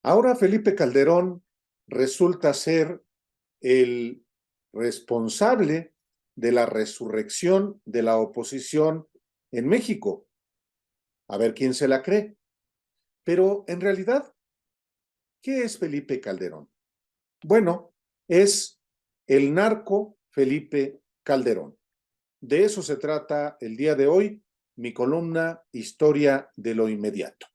Ahora Felipe Calderón resulta ser el responsable de la resurrección de la oposición en México. A ver quién se la cree. Pero en realidad, ¿qué es Felipe Calderón? Bueno, es el narco Felipe Calderón. De eso se trata el día de hoy, mi columna Historia de lo Inmediato.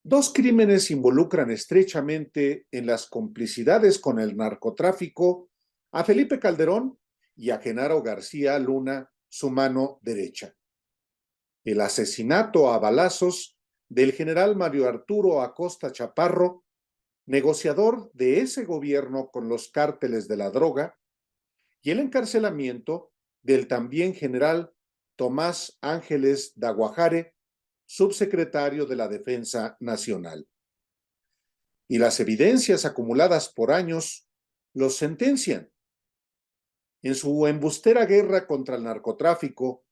Dos crímenes involucran estrechamente en las complicidades con el narcotráfico a Felipe Calderón y a Genaro García Luna, su mano derecha. El asesinato a balazos del general Mario Arturo Acosta Chaparro, negociador de ese gobierno con los cárteles de la droga, y el encarcelamiento del también general Tomás Ángeles Daguajare, subsecretario de la Defensa Nacional. Y las evidencias acumuladas por años los sentencian. En su embustera guerra contra el narcotráfico,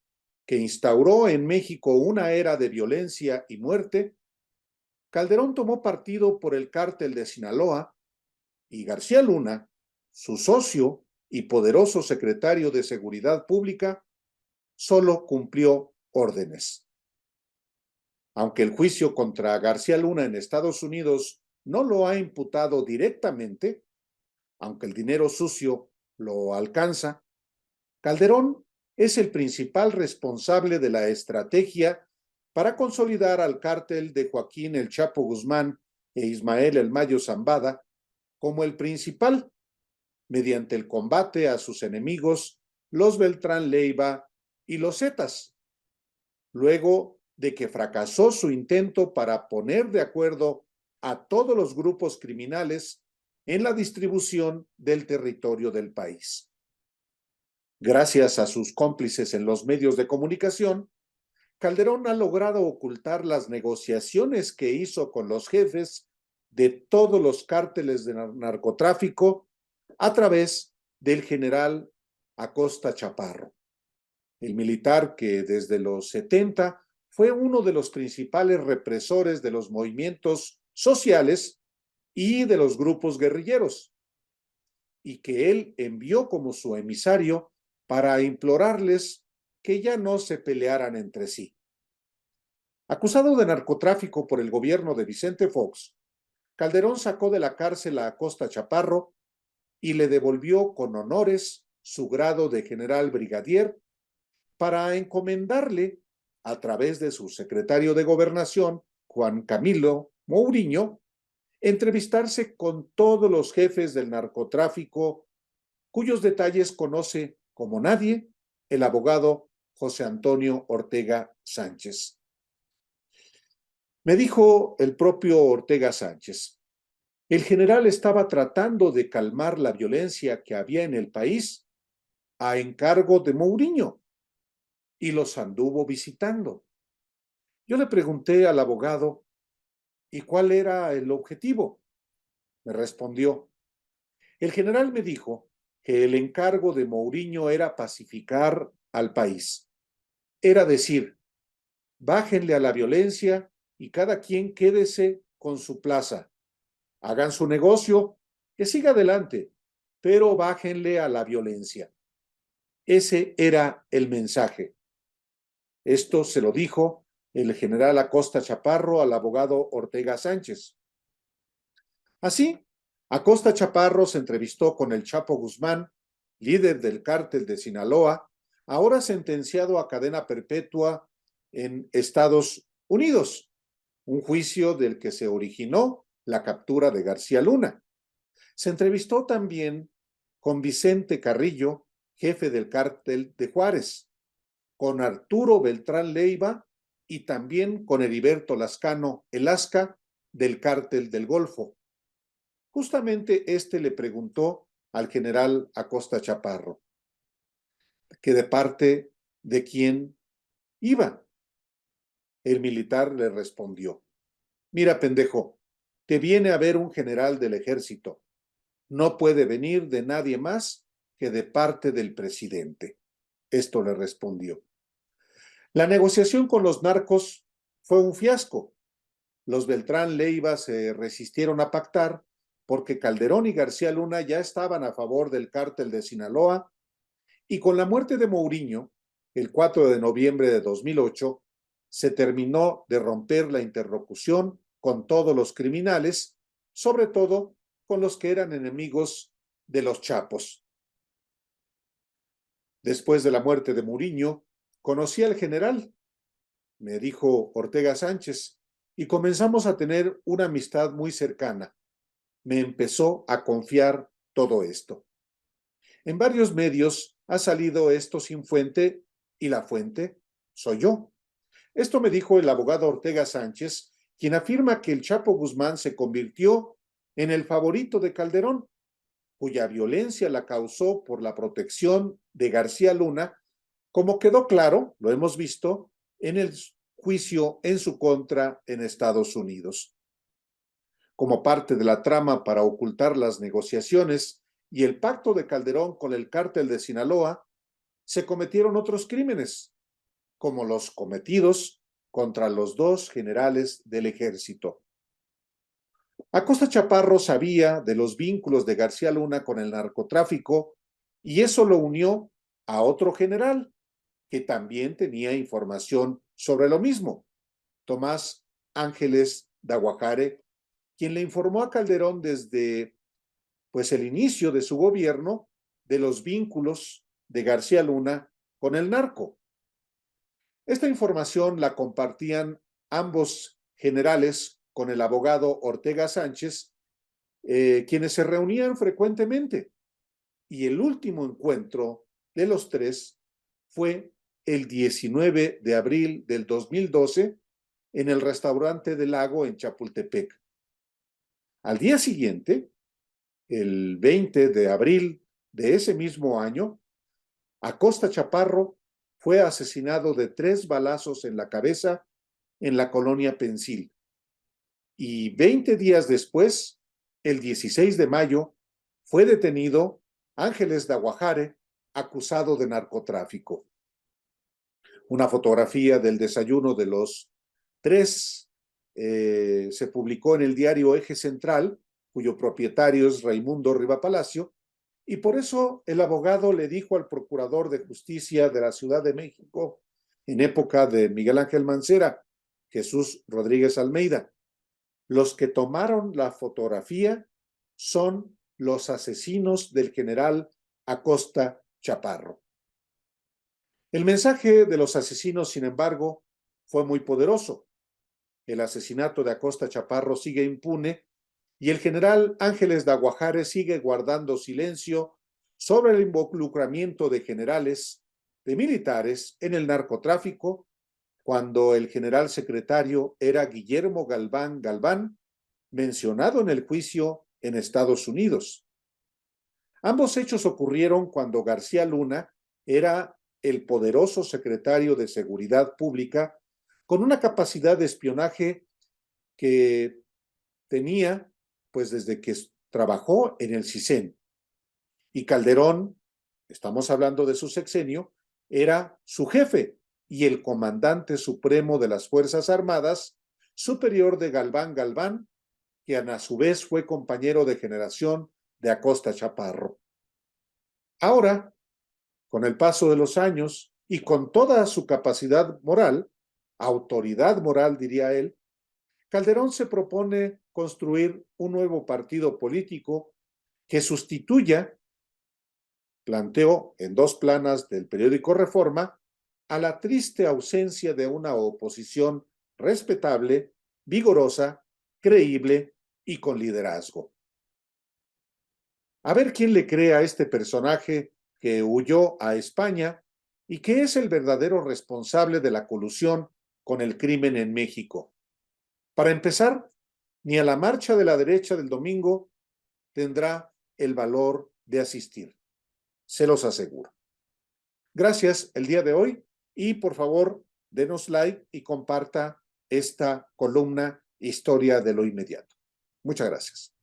que instauró en México una era de violencia y muerte, Calderón tomó partido por el cártel de Sinaloa y García Luna, su socio y poderoso secretario de Seguridad Pública, solo cumplió órdenes. Aunque el juicio contra García Luna en Estados Unidos no lo ha imputado directamente, aunque el dinero sucio lo alcanza, Calderón es el principal responsable de la estrategia para consolidar al cártel de Joaquín El Chapo Guzmán e Ismael El Mayo Zambada como el principal, mediante el combate a sus enemigos, los Beltrán Leiva y los Zetas, luego de que fracasó su intento para poner de acuerdo a todos los grupos criminales en la distribución del territorio del país. Gracias a sus cómplices en los medios de comunicación, Calderón ha logrado ocultar las negociaciones que hizo con los jefes de todos los cárteles de narcotráfico a través del general Acosta Chaparro, el militar que desde los 70 fue uno de los principales represores de los movimientos sociales y de los grupos guerrilleros, y que él envió como su emisario para implorarles que ya no se pelearan entre sí. Acusado de narcotráfico por el gobierno de Vicente Fox, Calderón sacó de la cárcel a Acosta Chaparro y le devolvió con honores su grado de general brigadier para encomendarle, a través de su secretario de Gobernación, Juan Camilo Mourinho, entrevistarse con todos los jefes del narcotráfico, cuyos detalles conoce como nadie el abogado José Antonio Ortega Sánchez. Me dijo el propio Ortega Sánchez, el general estaba tratando de calmar la violencia que había en el país a encargo de Mourinho y los anduvo visitando. Yo le pregunté al abogado, ¿y cuál era el objetivo? Me respondió, el general me dijo que el encargo de Mourinho era pacificar al país. Era decir, bájenle a la violencia y cada quien quédese con su plaza. Hagan su negocio, que siga adelante, pero bájenle a la violencia. Ese era el mensaje. Esto se lo dijo el general Acosta Chaparro al abogado Ortega Sánchez. Así, Acosta Chaparro se entrevistó con el Chapo Guzmán, líder del cártel de Sinaloa, ahora sentenciado a cadena perpetua en Estados Unidos, un juicio del que se originó la captura de García Luna. Se entrevistó también con Vicente Carrillo, jefe del cártel de Juárez, con Arturo Beltrán Leiva y también con Heriberto Lascano Elasca del cártel del Golfo. Justamente este le preguntó al general Acosta Chaparro que de parte de quién iba. El militar le respondió, mira pendejo, te viene a ver un general del ejército, no puede venir de nadie más que de parte del presidente. Esto le respondió. La negociación con los narcos fue un fiasco. los Beltrán Leiva se resistieron a pactar porque Calderón y García Luna ya estaban a favor del cártel de Sinaloa, y con la muerte de Mourinho, el 4 de noviembre de 2008, se terminó de romper la interlocución con todos los criminales, sobre todo con los que eran enemigos de los Chapos. Después de la muerte de Mourinho, conocí al general, me dijo Ortega Sánchez, y comenzamos a tener una amistad muy cercana. Me empezó a confiar todo esto. En varios medios ha salido esto sin fuente, y la fuente soy yo. Esto me dijo el abogado Ortega Sánchez, quien afirma que el Chapo Guzmán se convirtió en el favorito de Calderón, cuya violencia la causó por la protección de García Luna, como quedó claro, lo hemos visto, en el juicio en su contra en Estados Unidos. Como parte de la trama para ocultar las negociaciones y el pacto de Calderón con el cártel de Sinaloa, se cometieron otros crímenes, como los cometidos contra los dos generales del ejército. Acosta Chaparro sabía de los vínculos de García Luna con el narcotráfico, y eso lo unió a otro general que también tenía información sobre lo mismo, Tomás Ángeles de Aguajare, quien le informó a Calderón desde el inicio de su gobierno de los vínculos de García Luna con el narco. Esta información la compartían ambos generales con el abogado Ortega Sánchez, quienes se reunían frecuentemente. Y el último encuentro de los tres fue el 19 de abril del 2012 en el restaurante del Lago en Chapultepec. Al día siguiente, el 20 de abril de ese mismo año, Acosta Chaparro fue asesinado de 3 balazos en la cabeza en la colonia Pensil. Y 20 días después, el 16 de mayo, fue detenido Ángeles de Aguajare, acusado de narcotráfico. Una fotografía del desayuno de los tres se publicó en el diario Eje Central, cuyo propietario es Raimundo Riva Palacio, y por eso el abogado le dijo al procurador de justicia de la Ciudad de México, en época de Miguel Ángel Mancera, Jesús Rodríguez Almeida: los que tomaron la fotografía son los asesinos del general Acosta Chaparro. El mensaje de los asesinos, sin embargo, fue muy poderoso. El asesinato de Acosta Chaparro sigue impune y el general Ángeles de Aguajare sigue guardando silencio sobre el involucramiento de generales, de militares en el narcotráfico, cuando el general secretario era Guillermo Galván Galván, mencionado en el juicio en Estados Unidos. Ambos hechos ocurrieron cuando García Luna era el poderoso secretario de Seguridad Pública, con una capacidad de espionaje que tenía desde que trabajó en el CISEN. Y Calderón, estamos hablando de su sexenio, era su jefe y el comandante supremo de las Fuerzas Armadas, superior de Galván Galván, quien a su vez fue compañero de generación de Acosta Chaparro. Ahora, con el paso de los años y con toda su capacidad moral, autoridad moral diría él, Calderón se propone construir un nuevo partido político que sustituya, planteó en 2 planas del periódico Reforma, a la triste ausencia de una oposición respetable, vigorosa, creíble y con liderazgo. A ver quién le cree a este personaje que huyó a España y que es el verdadero responsable de la colusión con el crimen en México. Para empezar, ni a la marcha de la derecha del domingo tendrá el valor de asistir. Se los aseguro. Gracias el día de hoy y por favor denos like y comparta esta columna Historia de lo Inmediato. Muchas gracias.